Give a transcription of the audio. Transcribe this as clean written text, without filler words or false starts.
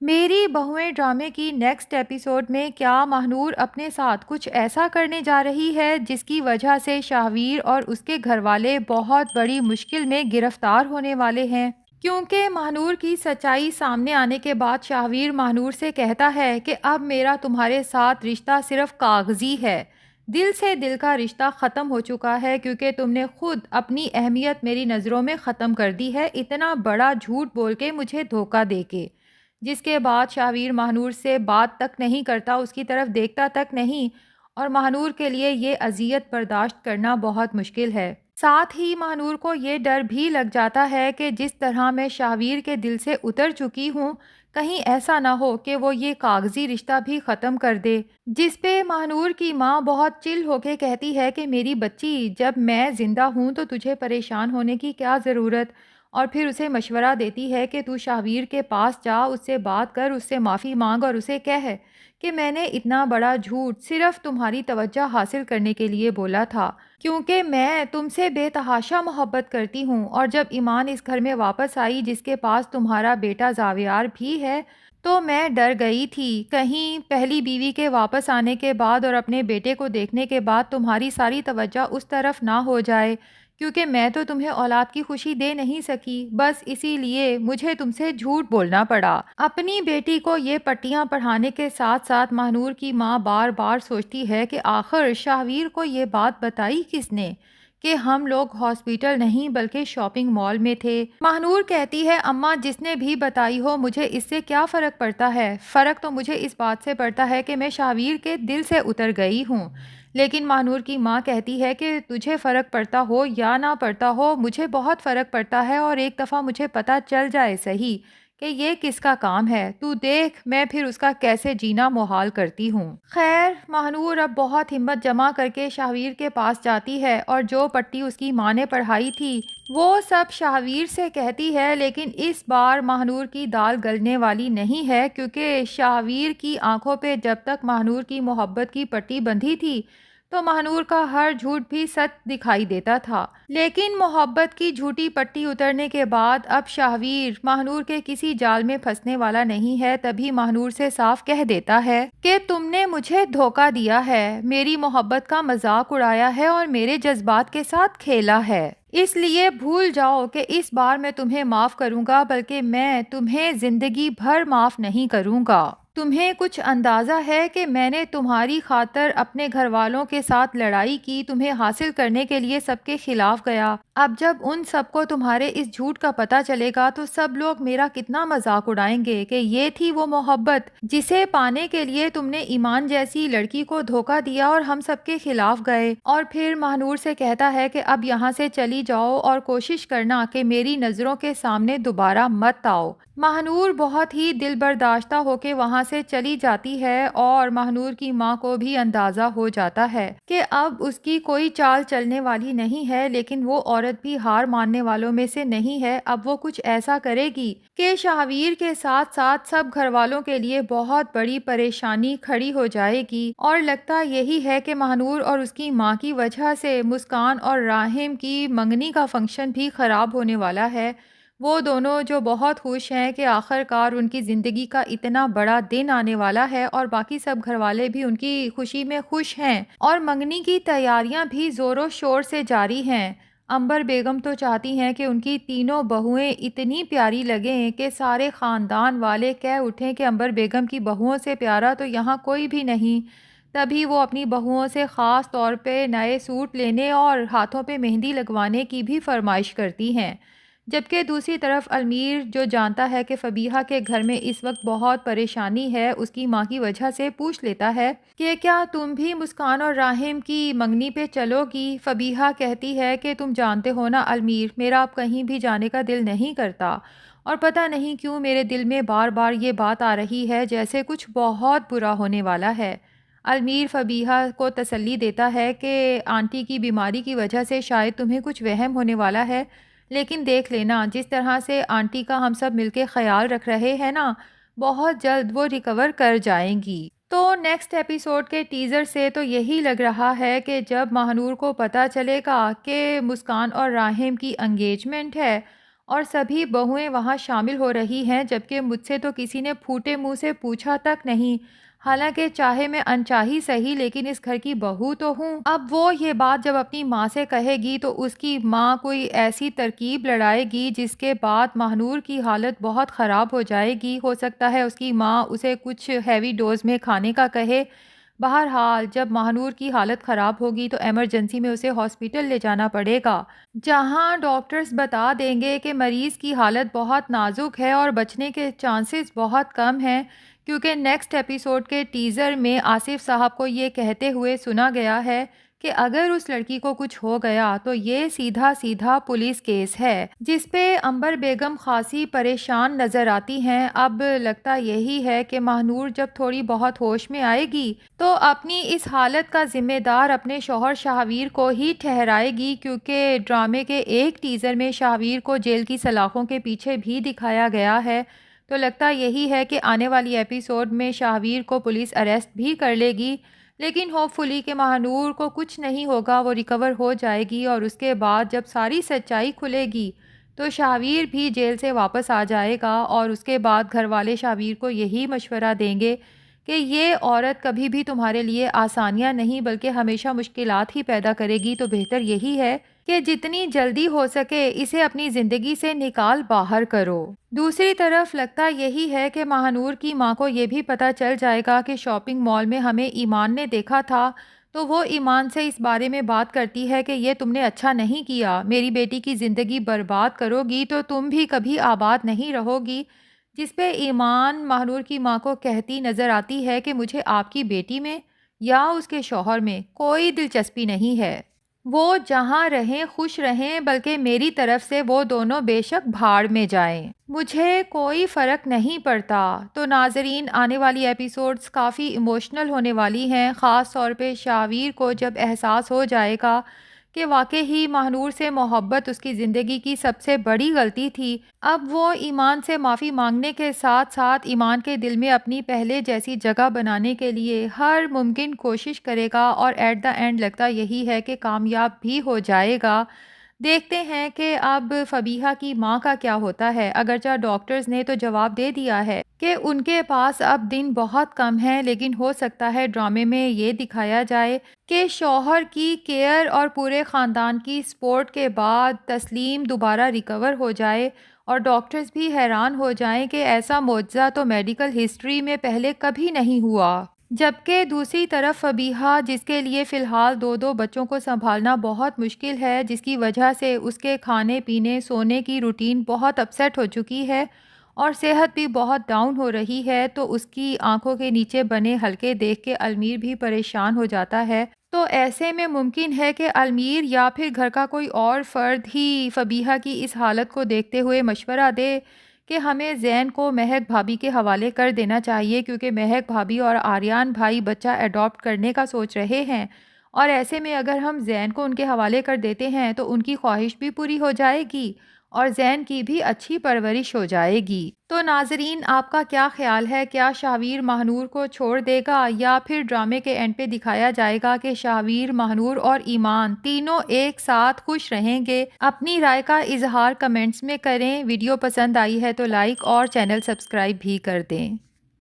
میری بہویں ڈرامے کی نیکسٹ ایپیسوڈ میں کیا ماہنور اپنے ساتھ کچھ ایسا کرنے جا رہی ہے جس کی وجہ سے شاہویر اور اس کے گھر والے بہت بڑی مشکل میں گرفتار ہونے والے ہیں؟ کیونکہ ماہنور کی سچائی سامنے آنے کے بعد شاہویر ماہنور سے کہتا ہے کہ اب میرا تمہارے ساتھ رشتہ صرف کاغذی ہے، دل سے دل کا رشتہ ختم ہو چکا ہے، کیونکہ تم نے خود اپنی اہمیت میری نظروں میں ختم کر دی ہے، اتنا بڑا جھوٹ بول کے مجھے دھوکہ دے کے۔ جس کے بعد شاہویر ماہنور سے بات تک نہیں کرتا، اس کی طرف دیکھتا تک نہیں، اور ماہنور کے لیے یہ اذیت برداشت کرنا بہت مشکل ہے۔ ساتھ ہی ماہنور کو یہ ڈر بھی لگ جاتا ہے کہ جس طرح میں شاہویر کے دل سے اتر چکی ہوں، کہیں ایسا نہ ہو کہ وہ یہ کاغذی رشتہ بھی ختم کر دے۔ جس پہ ماہنور کی ماں بہت چل ہو کے کہتی ہے کہ میری بچی، جب میں زندہ ہوں تو تجھے پریشان ہونے کی کیا ضرورت، اور پھر اسے مشورہ دیتی ہے کہ تو شاہویر کے پاس جا، اس سے بات کر، اس سے معافی مانگ اور اسے کہہ کہ میں نے اتنا بڑا جھوٹ صرف تمہاری توجہ حاصل کرنے کے لیے بولا تھا، کیونکہ میں تم سے بے تحاشا محبت کرتی ہوں، اور جب ایمان اس گھر میں واپس آئی جس کے پاس تمہارا بیٹا زاویار بھی ہے، تو میں ڈر گئی تھی کہیں پہلی بیوی کے واپس آنے کے بعد اور اپنے بیٹے کو دیکھنے کے بعد تمہاری ساری توجہ اس طرف نہ ہو جائے، کیونکہ میں تو تمہیں اولاد کی خوشی دے نہیں سکی، بس اسی لیے مجھے تم سے جھوٹ بولنا پڑا۔ اپنی بیٹی کو یہ پٹیاں پڑھانے کے ساتھ ساتھ ماہنور کی ماں بار بار سوچتی ہے کہ آخر شاہویر کو یہ بات بتائی کس نے کہ ہم لوگ ہاسپٹل نہیں بلکہ شاپنگ مال میں تھے۔ ماہنور کہتی ہے اماں جس نے بھی بتائی ہو، مجھے اس سے کیا فرق پڑتا ہے، فرق تو مجھے اس بات سے پڑتا ہے کہ میں شاہویر کے دل سے اتر گئی ہوں۔ لیکن ماہنور کی ماں کہتی ہے کہ تجھے فرق پڑتا ہو یا نہ پڑتا ہو، مجھے بہت فرق پڑتا ہے، اور ایک دفعہ مجھے پتہ چل جائے صحیح کہ یہ کس کا کام ہے، تو دیکھ میں پھر اس کا کیسے جینا محال کرتی ہوں۔ خیر، ماہنور اب بہت ہمت جمع کر کے شاہویر کے پاس جاتی ہے اور جو پٹی اس کی ماں نے پڑھائی تھی وہ سب شاہویر سے کہتی ہے، لیکن اس بار ماہنور کی دال گلنے والی نہیں ہے، کیونکہ شاہویر کی آنکھوں پہ جب تک ماہنور کی محبت کی پٹی بندھی تھی تو ماہنور کا ہر جھوٹ بھی سچ دکھائی دیتا تھا، لیکن محبت کی جھوٹی پٹی اترنے کے بعد اب شاہویر ماہنور کے کسی جال میں پھنسنے والا نہیں ہے۔ تبھی ماہنور سے صاف کہہ دیتا ہے کہ تم نے مجھے دھوکہ دیا ہے، میری محبت کا مذاق اڑایا ہے اور میرے جذبات کے ساتھ کھیلا ہے، اس لیے بھول جاؤ کہ اس بار میں تمہیں معاف کروں گا، بلکہ میں تمہیں زندگی بھر معاف نہیں کروں گا۔ تمہیں کچھ اندازہ ہے کہ میں نے تمہاری خاطر اپنے گھر والوں کے ساتھ لڑائی کی، تمہیں حاصل کرنے کے لیے سب کے خلاف گیا، اب جب ان سب کو تمہارے اس جھوٹ کا پتہ چلے گا تو سب لوگ میرا کتنا مذاق اڑائیں گے کہ یہ تھی وہ محبت جسے پانے کے لیے تم نے ایمان جیسی لڑکی کو دھوکہ دیا اور ہم سب کے خلاف گئے۔ اور پھر ماہنور سے کہتا ہے کہ اب یہاں سے چلی جاؤ اور کوشش کرنا کہ میری نظروں کے سامنے دوبارہ مت آؤ۔ ماہنور بہت ہی دل برداشتہ ہو کے وہاں سے چلی جاتی ہے، اور ماہنور کی ماں کو بھی اندازہ ہو جاتا ہے کہ اب اس کی کوئی چال چلنے والی نہیں ہے، لیکن وہ عورت بھی ہار ماننے والوں میں سے نہیں ہے۔ اب وہ کچھ ایسا کرے گی کہ شاہویر کے ساتھ ساتھ سب گھر والوں کے لیے بہت بڑی پریشانی کھڑی ہو جائے گی، اور لگتا یہی ہے کہ ماہنور اور اس کی ماں کی وجہ سے مسکان اور راحم کی منگنی کا فنکشن بھی خراب ہونے والا ہے۔ وہ دونوں جو بہت خوش ہیں کہ آخرکار ان کی زندگی کا اتنا بڑا دن آنے والا ہے، اور باقی سب گھر والے بھی ان کی خوشی میں خوش ہیں، اور منگنی کی تیاریاں بھی زور و شور سے جاری ہیں۔ عنبر بیگم تو چاہتی ہیں کہ ان کی تینوں بہویں اتنی پیاری لگیں کہ سارے خاندان والے کہہ اٹھیں کہ عنبر بیگم کی بہوؤں سے پیارا تو یہاں کوئی بھی نہیں۔ تبھی وہ اپنی بہوؤں سے خاص طور پہ نئے سوٹ لینے اور ہاتھوں پہ مہندی لگوانے کی بھی فرمائش کرتی ہیں، جبکہ دوسری طرف المیر جو جانتا ہے کہ فبیہہ کے گھر میں اس وقت بہت پریشانی ہے اس کی ماں کی وجہ سے، پوچھ لیتا ہے کہ کیا تم بھی مسکان اور راحم کی منگنی پہ چلو گی؟ فبیہہ کہتی ہے کہ تم جانتے ہو نا المیر، میرا اب کہیں بھی جانے کا دل نہیں کرتا، اور پتہ نہیں کیوں میرے دل میں بار بار یہ بات آ رہی ہے جیسے کچھ بہت برا ہونے والا ہے۔ المیر فبیہہ کو تسلی دیتا ہے کہ آنٹی کی بیماری کی وجہ سے شاید تمہیں کچھ وہم ہونے والا ہے، لیکن دیکھ لینا جس طرح سے آنٹی کا ہم سب مل کے خیال رکھ رہے ہیں نا، بہت جلد وہ ریکور کر جائیں گی۔ تو نیکسٹ ایپیسوڈ کے ٹیزر سے تو یہی لگ رہا ہے کہ جب ماہنور کو پتہ چلے گا کہ مسکان اور راحم کی انگیجمنٹ ہے اور سبھی بہویں وہاں شامل ہو رہی ہیں، جبکہ مجھ سے تو کسی نے پھوٹے منہ سے پوچھا تک نہیں، حالانکہ چاہے میں انچاہی سہی لیکن اس گھر کی بہو تو ہوں۔ اب وہ یہ بات جب اپنی ماں سے کہے گی تو اس کی ماں کوئی ایسی ترکیب لڑائے گی جس کے بعد ماہنور کی حالت بہت خراب ہو جائے گی۔ ہو سکتا ہے اس کی ماں اسے کچھ ہیوی ڈوز میں کھانے کا کہے۔ بہرحال جب ماہنور کی حالت خراب ہوگی تو ایمرجنسی میں اسے ہاسپٹل لے جانا پڑے گا، جہاں ڈاکٹرز بتا دیں گے کہ مریض کی حالت بہت نازک ہے اور بچنے کے چانسز بہت کم ہیں، کیونکہ نیکسٹ ایپیسوڈ کے ٹیزر میں آصف صاحب کو یہ کہتے ہوئے سنا گیا ہے کہ اگر اس لڑکی کو کچھ ہو گیا تو یہ سیدھا سیدھا پولیس کیس ہے، جس پہ عنبر بیگم خاصی پریشان نظر آتی ہیں۔ اب لگتا یہی ہے کہ ماہنور جب تھوڑی بہت ہوش میں آئے گی تو اپنی اس حالت کا ذمہ دار اپنے شوہر شاہویر کو ہی ٹھہرائے گی، کیونکہ ڈرامے کے ایک ٹیزر میں شاہویر کو جیل کی سلاخوں کے پیچھے بھی دکھایا گیا ہے۔ تو لگتا یہی ہے کہ آنے والی ایپیسوڈ میں شاہویر کو پولیس اریسٹ بھی کر لے گی، لیکن ہوپ فلی کہ ماہنور کو کچھ نہیں ہوگا، وہ ریکور ہو جائے گی، اور اس کے بعد جب ساری سچائی کھلے گی تو شاہویر بھی جیل سے واپس آ جائے گا، اور اس کے بعد گھر والے شاہویر کو یہی مشورہ دیں گے کہ یہ عورت کبھی بھی تمہارے لیے آسانیاں نہیں بلکہ ہمیشہ مشکلات ہی پیدا کرے گی، تو بہتر یہی ہے کہ جتنی جلدی ہو سکے اسے اپنی زندگی سے نکال باہر کرو۔ دوسری طرف لگتا یہی ہے کہ ماہنور کی ماں کو یہ بھی پتہ چل جائے گا کہ شاپنگ مال میں ہمیں ایمان نے دیکھا تھا، تو وہ ایمان سے اس بارے میں بات کرتی ہے کہ یہ تم نے اچھا نہیں کیا، میری بیٹی کی زندگی برباد کرو گی تو تم بھی کبھی آباد نہیں رہو گی، جس پہ ایمان ماہنور کی ماں کو کہتی نظر آتی ہے کہ مجھے آپ کی بیٹی میں یا اس کے شوہر میں کوئی دلچسپی نہیں ہے، وہ جہاں رہیں خوش رہیں، بلکہ میری طرف سے وہ دونوں بے شک بھاڑ میں جائیں، مجھے کوئی فرق نہیں پڑتا۔ تو ناظرین، آنے والی ایپیسوڈز کافی ایموشنل ہونے والی ہیں، خاص طور پہ شاہویر کو جب احساس ہو جائے گا کہ واقعی ہی ماہنور سے محبت اس کی زندگی کی سب سے بڑی غلطی تھی۔ اب وہ ایمان سے معافی مانگنے کے ساتھ ساتھ ایمان کے دل میں اپنی پہلے جیسی جگہ بنانے کے لیے ہر ممکن کوشش کرے گا، اور ایٹ دا اینڈ لگتا یہی ہے کہ کامیاب بھی ہو جائے گا۔ دیکھتے ہیں کہ اب فبیہہ کی ماں کا کیا ہوتا ہے۔ اگرچہ ڈاکٹرز نے تو جواب دے دیا ہے کہ ان کے پاس اب دن بہت کم ہیں، لیکن ہو سکتا ہے ڈرامے میں یہ دکھایا جائے کہ شوہر کی کیئر اور پورے خاندان کی سپورٹ کے بعد تسلیم دوبارہ ریکور ہو جائے، اور ڈاکٹرز بھی حیران ہو جائیں کہ ایسا معجزہ تو میڈیکل ہسٹری میں پہلے کبھی نہیں ہوا۔ جبکہ دوسری طرف فبیہہ، جس کے لیے فی الحال دو بچوں کو سنبھالنا بہت مشکل ہے، جس کی وجہ سے اس کے کھانے پینے سونے کی روٹین بہت اپسیٹ ہو چکی ہے اور صحت بھی بہت ڈاؤن ہو رہی ہے، تو اس کی آنکھوں کے نیچے بنے حلقے دیکھ کے المیر بھی پریشان ہو جاتا ہے۔ تو ایسے میں ممکن ہے کہ المیر یا پھر گھر کا کوئی اور فرد ہی فبیہہ کی اس حالت کو دیکھتے ہوئے مشورہ دے کہ ہمیں زین کو مہک بھابھی کے حوالے کر دینا چاہیے، کیونکہ مہک بھابھی اور آریان بھائی بچہ ایڈاپٹ کرنے کا سوچ رہے ہیں، اور ایسے میں اگر ہم زین کو ان کے حوالے کر دیتے ہیں تو ان کی خواہش بھی پوری ہو جائے گی اور زین کی بھی اچھی پرورش ہو جائے گی۔ تو ناظرین، آپ کا کیا خیال ہے؟ کیا شاہویر ماہنور کو چھوڑ دے گا، یا پھر ڈرامے کے اینڈ پہ دکھایا جائے گا کہ شاہویر، ماہنور اور ایمان تینوں ایک ساتھ خوش رہیں گے؟ اپنی رائے کا اظہار کمنٹس میں کریں۔ ویڈیو پسند آئی ہے تو لائک اور چینل سبسکرائب بھی کر دیں۔